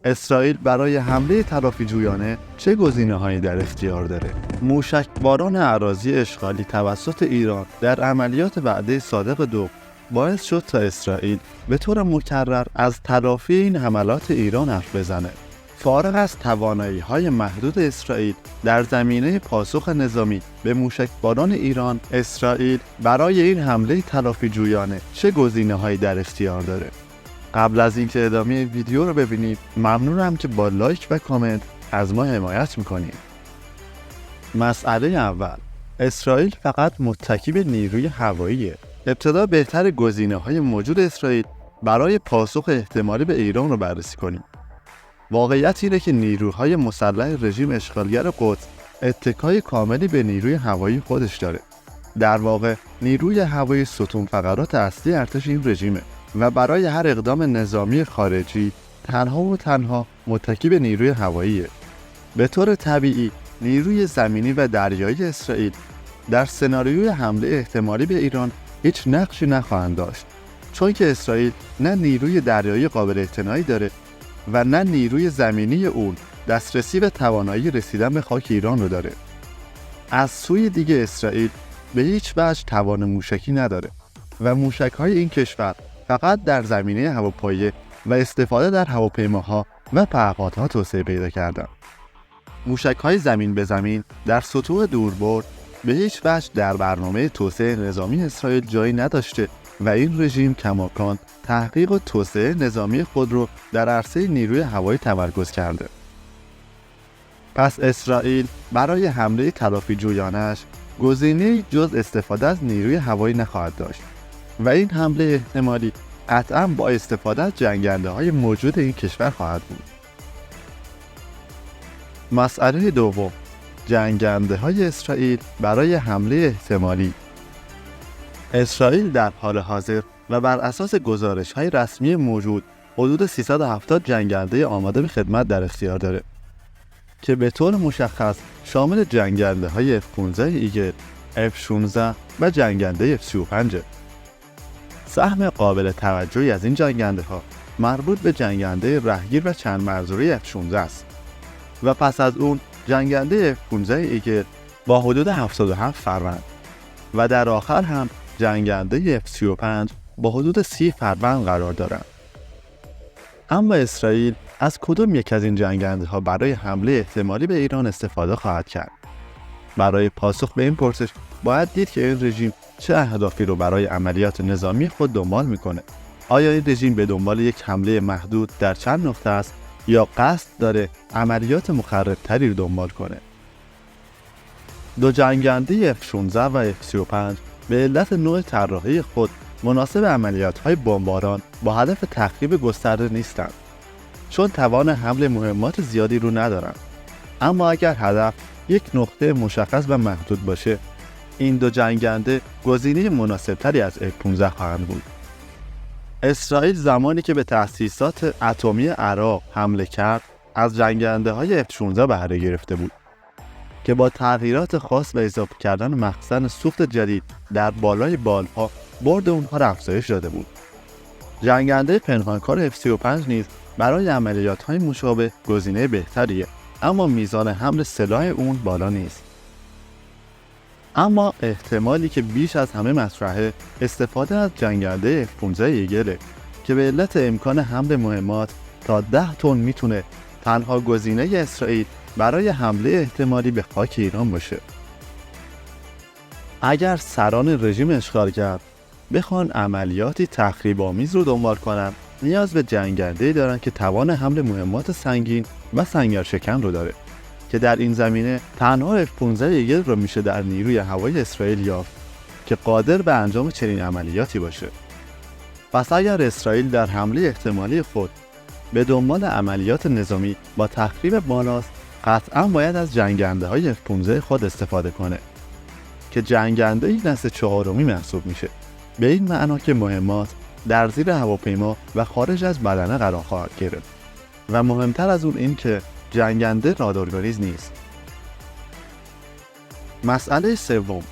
اسرائیل برای حمله تلافی‌جویانه چه گزینه‌هایی در اختیار داره؟ موشکباران اراضی اشغالی توسط ایران در عملیات وعده صادق دو باعث شد تا اسرائیل به طور مکرر از تلافی این حملات ایران حرف بزنه. فارغ از توانایی‌های محدود اسرائیل در زمینه پاسخ نظامی به موشکباران ایران، اسرائیل برای این حمله تلافی‌جویانه چه گزینه‌هایی در اختیار داره؟ قبل از اینکه ادامه ویدیو رو ببینید، ممنونم که با لایک و کامنت از ما حمایت میکنید. مسئله اول، اسرائیل فقط متکی به نیروی هواییه. ابتدا بهتر گزینه‌های موجود اسرائیل برای پاسخ احتمالی به ایران رو بررسی کنیم. واقعیت اینه که نیروهای مسلح رژیم اشغالگر قدس اتکای کاملی به نیروی هوایی خودش داره. در واقع نیروی هوایی ستون فقرات اصلی ارتش این رژیمه و برای هر اقدام نظامی خارجی تنها متکی به نیروی هواییه. به طور طبیعی نیروی زمینی و دریایی اسرائیل در سناریوی حمله احتمالی به ایران هیچ نقشی نخواهند داشت، چون که اسرائیل نه نیروی دریایی قابل اعتنایی داره و نه نیروی زمینی اون دسترسی و توانایی رسیدن به خاک ایران رو داره. از سوی دیگه اسرائیل به هیچ وجه توان موشکی نداره و موشک‌های این کشور فقط در زمینه هواپایه و استفاده در هواپیماها و پهپادها توسعه پیدا کردند. موشک‌های زمین به زمین در سطوح دوربرد به هیچ وجه در برنامه توسعه نظامی اسرائیل جایی نداشته و این رژیم کماکان تحقیق و توسعه نظامی خود رو در عرصه نیروی هوایی تمرکز کرده. پس اسرائیل برای حمله تلافی‌جویانه‌اش گزینه‌ای جز استفاده از نیروی هوایی نخواهد داشت و این حمله احتمالی قطعاً با استفاده از جنگنده‌های موجود این کشور خواهد بود. مسئله دوم، جنگنده‌های اسرائیل برای حمله احتمالی. اسرائیل در حال حاضر و بر اساس گزارش‌های رسمی موجود حدود 370 جنگنده آماده به خدمت در اختیار داره که به طور مشخص شامل جنگنده‌های F-15 ایگل، F-16 و جنگنده F-35. سهم قابل توجهی از این جنگنده‌ها مربوط به جنگنده رهگیر و چند مرزوره F-16 است و پس از اون جنگنده F-15 ایگل با حدود 77 فروند و در آخر هم جنگنده F-35 با حدود 30 فروند قرار دارند. اما اسرائیل از کدام یک از این جنگنده‌ها برای حمله احتمالی به ایران استفاده خواهد کرد؟ برای پاسخ به این پرسش باید دید که این رژیم چه اهدافی رو برای عملیات نظامی خود دنبال میکنه. آیا این رژیم به دنبال یک حمله محدود در چند نقطه است یا قصد داره عملیات مخرب‌تری رو دنبال کنه؟ دو جنگنده F-16 و F-35 به علت نوع طراحی خود مناسب عملیات‌های بمباران با هدف تخریب گسترده نیستند، چون توان حمل مهمات زیادی رو ندارند. اما اگر هدف یک نقطه مشخص و محدود باشه، این دو جنگنده گزینه مناسبتری از F-15 خواهند بود. اسرائیل زمانی که به تأسیسات اتمی عراق حمله کرد، از جنگنده‌های F-16 بهره گرفته بود که با تغییرات خاص و اضافه کردن مخزن سوخت جدید در بالای بالها برد اونها را افزایش داده بود. جنگنده پنهانکار F-35 نیز برای عملیات‌های مشابه گزینه بهتریه، اما میزان حمل سلاح اون بالا نیست. اما احتمالی که بیش از همه مطرحه استفاده از جنگنده F-15 ایگله که به علت امکان حمل مهمات تا 10 تن میتونه تنها گزینه اسرائیل برای حمله احتمالی به خاک ایران باشه. اگر سران رژیم اشغالگر بخوان عملیاتی تخریب‌آمیز رو دنبال کنن، نیاز به جنگنده‌ای دارن که توان حمل مهمات سنگین و سنگرشکن رو داره که در این زمینه تنها F-15 ایگل رو میشه در نیروی هوایی اسرائیل یافت که قادر به انجام چنین عملیاتی باشه. پس اگر اسرائیل در حمله احتمالی خود به دنبال عملیات نظامی با تخریب بالاست، قطعاً باید از جنگنده‌های F-15 خود استفاده کنه که جنگنده‌ای نسل چهارمی محسوب میشه، به این معنا که مهمات در زیر هواپیما و خارج از بدنه قرار خواهد گرفت و مهمتر از اون این که جنگنده رادارگریز نیست. مسئله سوم،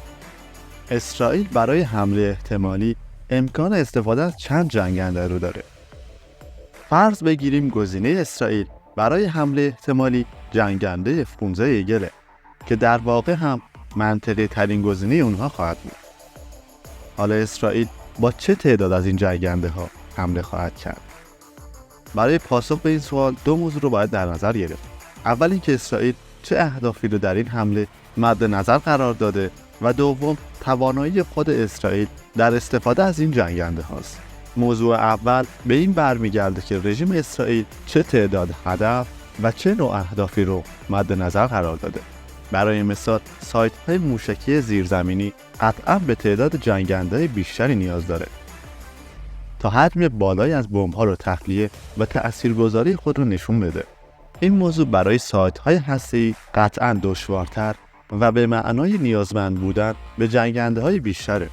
اسرائیل برای حمله احتمالی امکان استفاده از چند جنگنده رو داره. فرض بگیریم گزینه اسرائیل برای حمله احتمالی جنگنده F-15 ایگله که در واقع هم منطقی ترین گزینه اونها خواهد بود. حالا اسرائیل با چه تعداد از این جنگنده ها حمله خواهد کرد؟ برای پاسخ به این سوال دو موضوع رو باید در نظر گرفت. اول اینکه اسرائیل چه اهدافی رو در این حمله مد نظر قرار داده و دوم توانایی خود اسرائیل در استفاده از این جنگنده هاست. موضوع اول به این برمیگرده که رژیم اسرائیل چه تعداد هدف و چه نوع اهدافی رو مد نظر قرار داده. برای مثال سایت های موشکی زیرزمینی قطعا به تعداد جنگنده بیشتری نیاز داره تا حجم بالایی از بمب ها رو تخلیه و تاثیرگذاری خود رو نشون بده. این موضوع برای سایت های هسته‌ای قطعا دشوارتر و به معنای نیازمند بودن به جنگنده های بیشتره.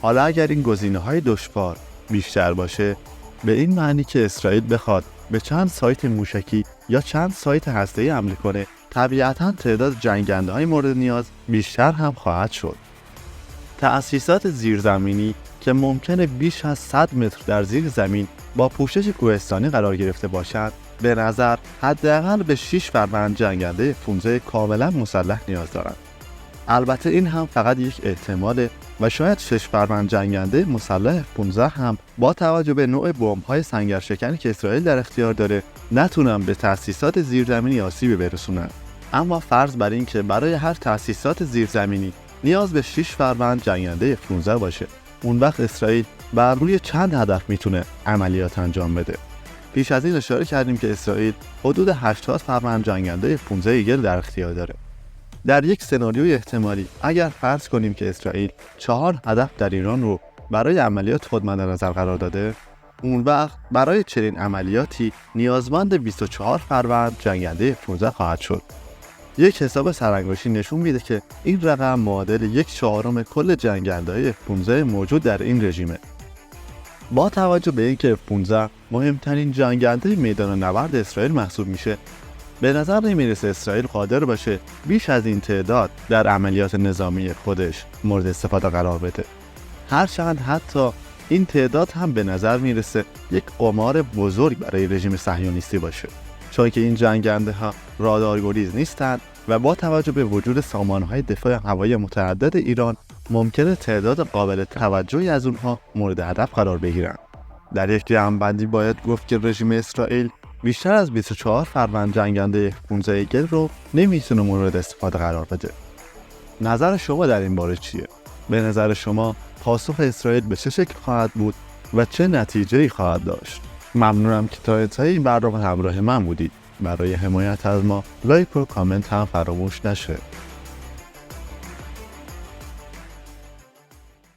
حالا اگر این گزینه های دشوار بیشتر باشه، به این معنی که اسرائیل بخواد به چند سایت موشکی یا چند سایت هسته‌ای حمله کنه، طبیعتاً تعداد جنگنده های مورد نیاز بیشتر هم خواهد شد. تأسیسات زیرزمینی که ممکنه بیش از 100 متر در زیر زمین با پوشش کوهستانی قرار گرفته باشند، به نظر حداقل به 6 فروند جنگنده F-15 کاملا مسلح نیاز دارند. البته این هم فقط یک احتماله و شاید 6 فروند جنگنده مسلح F-15 هم با توجه به نوع بمب‌های سنگرشکنی که اسرائیل در اختیار داره نتونن به تأسیسات زیرزمینی آسیبی برسونن. اما فرض بر این که برای هر تأسیسات زیرزمینی نیاز به 6 فروند جنگنده F-15 باشه، اون وقت اسرائیل بر روی چند هدف میتونه عملیات انجام بده. پیش از این اشاره کردیم که اسرائیل حدود 80 فروند جنگنده F-15 ایگل در اختیار داره. در یک سناریوی احتمالی اگر فرض کنیم که اسرائیل 4 هدف در ایران رو برای عملیات خود مد نظر قرار داده، اون وقت برای چنین عملیاتی نیازمند 24 فروند جنگنده F-15 خواهد شد. یک حساب سرانگشتی نشون میده که این رقم معادل 1/4 کل جنگنده‌های F-15 موجود در این رژیمه. با توجه به اینکه F-15 مهمترین جنگنده میدان نبرد اسرائیل محسوب میشه، به نظر نمیرسه اسرائیل قادر باشه بیش از این تعداد در عملیات نظامی خودش مورد استفاده قرار بده. هرچند حتی این تعداد هم به نظر میرسه یک قمار بزرگ برای رژیم صهیونیستی باشه، چون که این جنگنده ها رادارگریز نیستند و با توجه به وجود سامانهای دفاع هوایی متعدد ایران ممکنه تعداد قابل توجهی از اونها مورد هدف قرار بگیرن. در یک جمع‌بندی باید گفت که رژیم اسرائیل بیشتر از 24 فروند جنگنده F-15 ایگل رو نمیتونه مورد استفاده قرار بده. نظر شما در این باره چیه؟ به نظر شما پاسخ اسرائیل به چه شکل خواهد بود و چه نتیجه‌ای خواهد داشت؟ ممنونم که تا انتهای این برنامه همراه من بودید. برای حمایت از ما لایک و کامنت هم فراموش نشه.